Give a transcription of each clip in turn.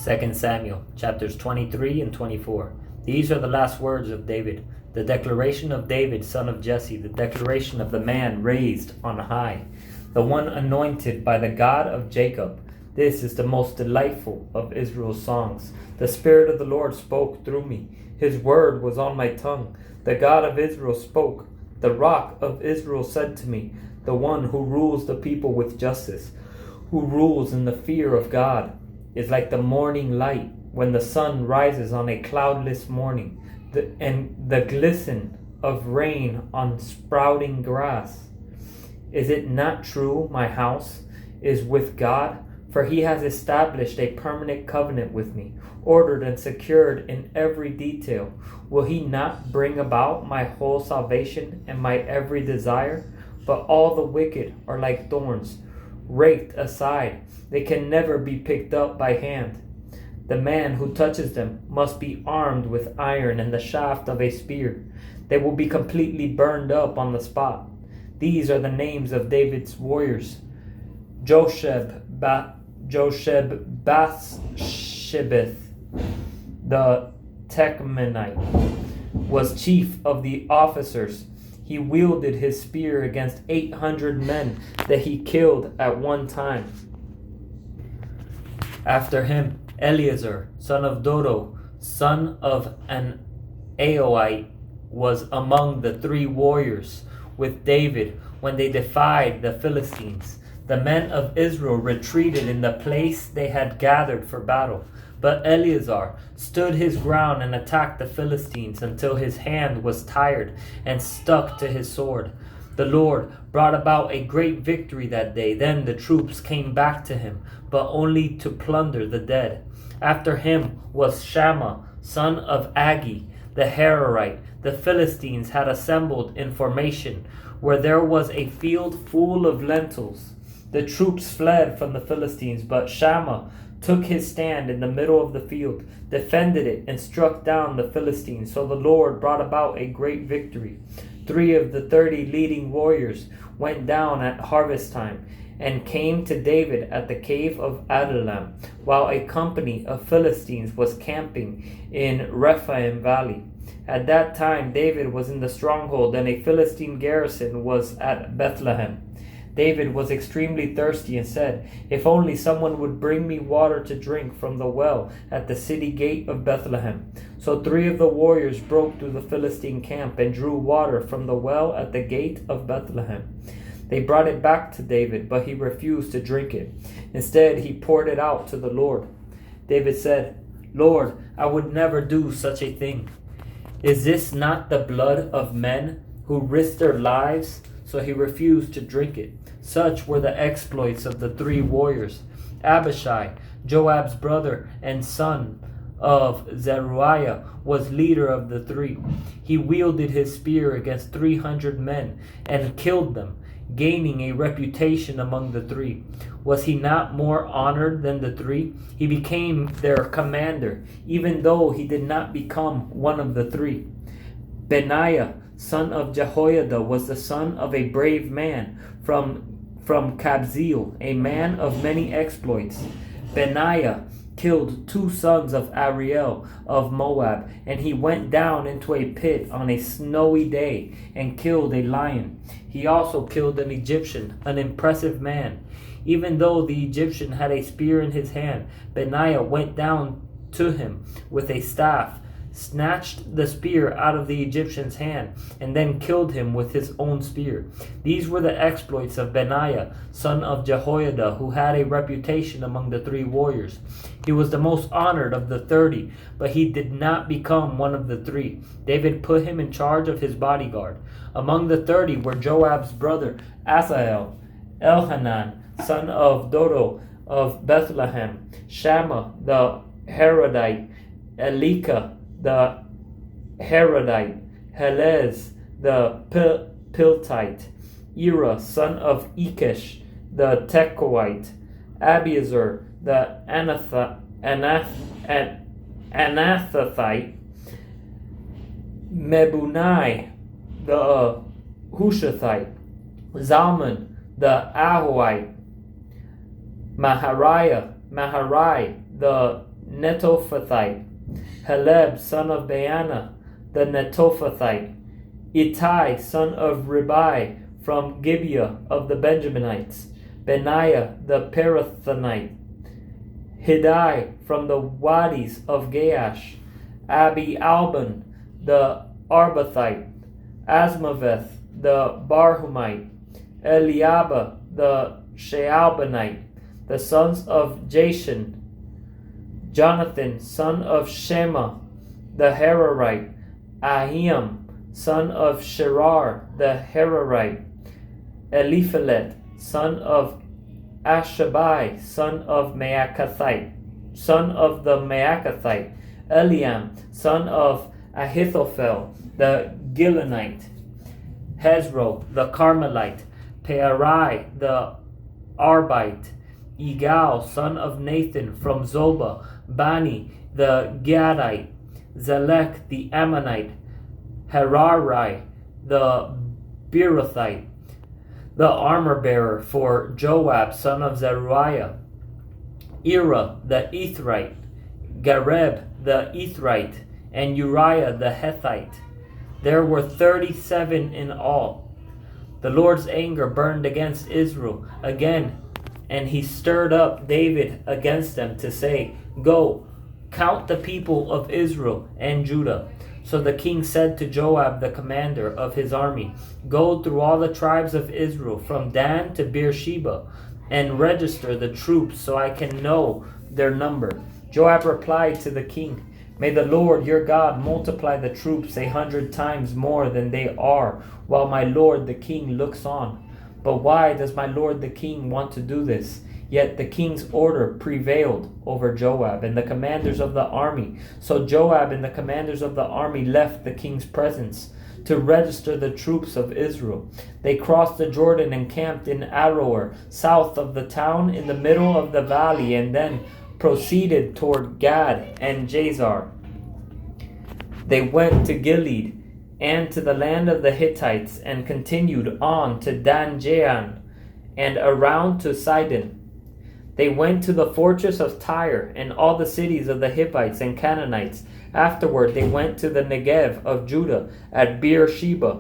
2 Samuel chapters 23 and 24. These are the last words of David, the declaration of David, son of Jesse, the declaration of the man raised on high, the one anointed by the God of Jacob. This is the most delightful of Israel's songs. The Spirit of the Lord spoke through me. His word was on my tongue. The God of Israel spoke. The rock of Israel said to me, the one who rules the people with justice, who rules in the fear of God, is like the morning light when the sun rises on a cloudless morning, and the glisten of rain on sprouting grass. Is it not true my house is with God? For he has established a permanent covenant with me, ordered and secured in every detail. Will he not bring about my whole salvation and my every desire? But all the wicked are like thorns, raked aside. They can never be picked up by hand. The man who touches them must be armed with iron and the shaft of a spear. They will be completely burned up on the spot. These are the names of David's warriors: Josheb-Bathshebeth, the Techmanite, was chief of the officers. He wielded his spear against 800 men that he killed at one time. After him, Eleazar, son of Dodo, son of an Aoite, was among the three warriors with David when they defied the Philistines. The men of Israel retreated in the place they had gathered for battle. But Eleazar stood his ground and attacked the Philistines until his hand was tired and stuck to his sword. The Lord brought about a great victory that day. Then the troops came back to him, but only to plunder the dead. After him was Shammah, son of Agi, the Hararite. The Philistines had assembled in formation, where there was a field full of lentils. The troops fled from the Philistines, but Shammah took his stand in the middle of the field, defended it, and struck down the Philistines. So the Lord brought about a great victory. 3 of the 30 leading warriors went down at harvest time and came to David at the cave of Adullam, while a company of Philistines was camping in Rephaim Valley. At that time David was in the stronghold, and a Philistine garrison was at Bethlehem. David was extremely thirsty and said, "If only someone would bring me water to drink from the well at the city gate of Bethlehem." So 3 of the warriors broke through the Philistine camp and drew water from the well at the gate of Bethlehem. They brought it back to David, but he refused to drink it. Instead, he poured it out to the Lord. David said, "Lord, I would never do such a thing. Is this not the blood of men who risked their lives?" So he refused to drink it. Such were the exploits of the 3 warriors. Abishai, Joab's brother and son of Zeruiah, was leader of the 3. He wielded his spear against 300 men and killed them, gaining a reputation among the 3. Was he not more honored than the 3? He became their commander, even though he did not become one of the 3. Benaiah, son of Jehoiada, was the son of a brave man from Kabzeel, a man of many exploits. Benaiah killed 2 sons of Ariel of Moab, and he went down into a pit on a snowy day and killed a lion. He also killed an Egyptian, an impressive man. Even though the Egyptian had a spear in his hand, Benaiah went down to him with a staff, snatched the spear out of the Egyptian's hand, and then killed him with his own spear. These were the exploits of Benaiah, son of Jehoiada, who had a reputation among the 3 warriors. He was the most honored of the 30, but he did not become one of the 3. David put him in charge of his bodyguard. Among the 30 were Joab's brother Asahel, Elhanan, son of Dodo of Bethlehem, Shammah the Harodite, Elika the Harodite, Helez the Piltite, Ira, son of Ikesh the Tekoite, Abiezer the Anathothite, Mebunai the Hushathite, Zalman the Ahoite, Maharai the Netophathite, Heleb, son of Baana, the Netophathite, Ittai, son of Ribai, from Gibeah of the Benjaminites, Benaiah, the Pirathonite, Hiddai, from the Wadis of Gaash, Abi Alban, the Arbathite, Asmaveth, the Barhumite, Eliaba, the Shaalbanite, the sons of Jashan, Jonathan, son of Shema, the Hararite, Ahiam, son of Sherar, the Hararite, Eliphelet, son of Ashabai, son of Maacathite, son of the Maacathite, Eliam, son of Ahithophel, the Gilonite, Hezro, the Carmelite, Pearai, the Arbite, Igal, son of Nathan, from Zobah, Bani, the Gadite, Zelek, the Ammonite, Hararai, the Beerothite, the armor-bearer for Joab, son of Zeruiah, Ira, the Ethrite, Gareb, the Ethrite, and Uriah, the Hethite. There were 37 in all. The Lord's anger burned against Israel again, and he stirred up David against them to say, "Go, count the people of Israel and Judah." So the king said to Joab, the commander of his army, "Go through all the tribes of Israel, from Dan to Beersheba, and register the troops so I can know their number." Joab replied to the king, "May the Lord your God multiply the troops 100 times more than they are, while my lord the king looks on. But why does my lord the king want to do this?" Yet the king's order prevailed over Joab and the commanders of the army. So Joab and the commanders of the army left the king's presence to register the troops of Israel. They crossed the Jordan and camped in Aroer, south of the town, in the middle of the valley, and then proceeded toward Gad and Jazar. They went to Gilead and to the land of the Hittites, and continued on to Dan-Jaan and around to Sidon. They went to the fortress of Tyre and all the cities of the Hittites and Canaanites. Afterward they went to the Negev of Judah at Beersheba.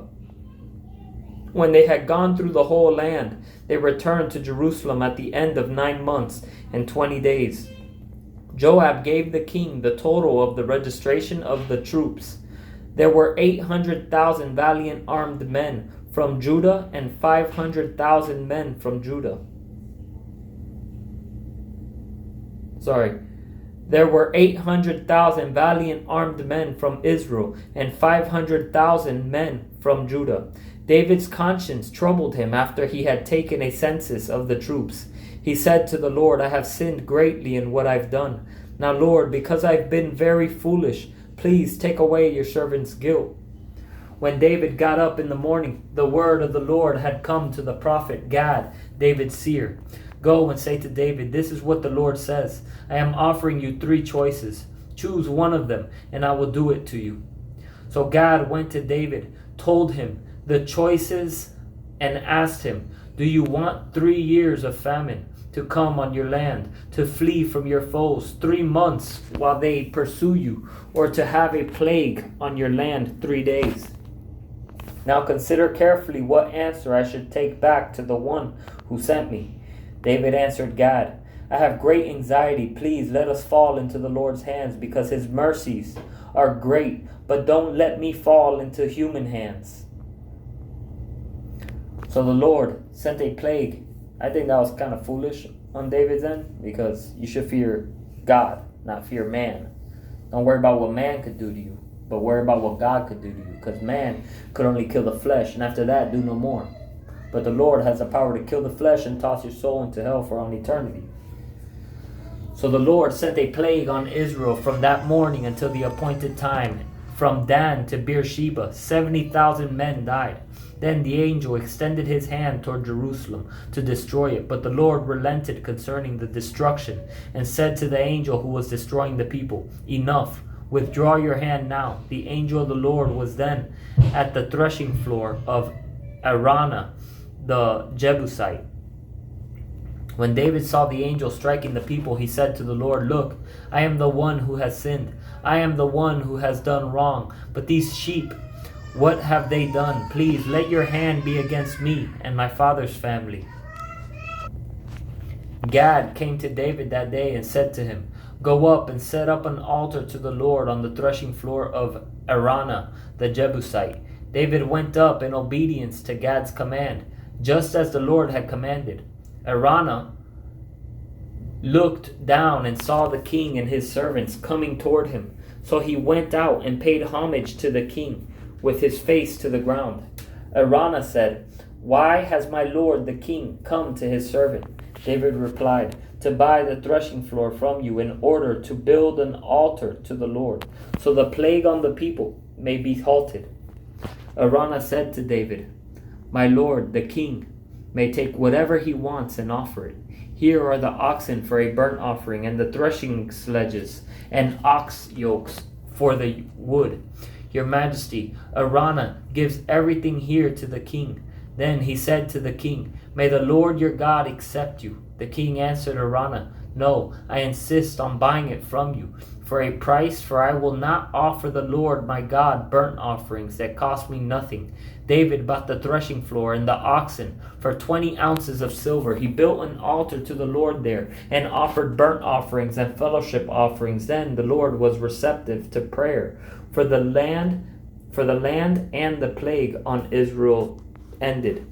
When they had gone through the whole land, they returned to Jerusalem at the end of 9 months and 20 days. Joab gave the king the total of the registration of the troops. There were 800,000 valiant armed men from Judah and 500,000 men from Judah. There were 800,000 valiant armed men from Israel and 500,000 men from Judah. David's conscience troubled him after he had taken a census of the troops. He said to the Lord, "I have sinned greatly in what I've done. Now, Lord, because I've been very foolish, please take away your servant's guilt." When David got up in the morning, the word of the Lord had come to the prophet Gad, David's seer. "Go and say to David, this is what the Lord says. I am offering you 3 choices. Choose one of them, and I will do it to you." So Gad went to David, told him the choices, and asked him, "Do you want 3 years of famine to come on your land, to flee from your foes 3 months while they pursue you, or to have a plague on your land 3 days? Now consider carefully what answer I should take back to the one who sent me." David answered Gad, "I have great anxiety. Please let us fall into the Lord's hands, because his mercies are great, but don't let me fall into human hands." So the Lord sent a plague. I think that was kind of foolish on David's end, because you should fear God, not fear man. Don't worry about what man could do to you, but worry about what God could do to you, because man could only kill the flesh, and after that do no more. But the Lord has the power to kill the flesh and toss your soul into hell for all eternity. So the Lord sent a plague on Israel from that morning until the appointed time. From Dan to Beersheba, 70,000 men died. Then the angel extended his hand toward Jerusalem to destroy it. But the Lord relented concerning the destruction and said to the angel who was destroying the people, "Enough, withdraw your hand now." The angel of the Lord was then at the threshing floor of Arana, the Jebusite. When David saw the angel striking the people, he said to the Lord, "Look, I am the one who has sinned. I am the one who has done wrong. But these sheep, what have they done? Please let your hand be against me and my father's family." Gad came to David that day and said to him, "Go up and set up an altar to the Lord on the threshing floor of Araunah the Jebusite." David went up in obedience to Gad's command, just as the Lord had commanded. Araunah looked down and saw the king and his servants coming toward him. So he went out and paid homage to the king with his face to the ground. Araunah said, "Why has my lord the king come to his servant?" David replied, "To buy the threshing floor from you in order to build an altar to the Lord, so the plague on the people may be halted." Araunah said to David, "My lord the king may take whatever he wants and offer it. Here are the oxen for a burnt offering, and the threshing sledges and ox yokes for the wood. Your Majesty, Araunah gives everything here to the king." Then he said to the king, "May the Lord your God accept you." The king answered Araunah, "No, I insist on buying it from you for a price, for I will not offer the Lord my God burnt offerings that cost me nothing." David bought the threshing floor and the oxen for 20 ounces of silver. He built an altar to the Lord there and offered burnt offerings and fellowship offerings. Then the Lord was receptive to prayer for the land and the plague on Israel ended.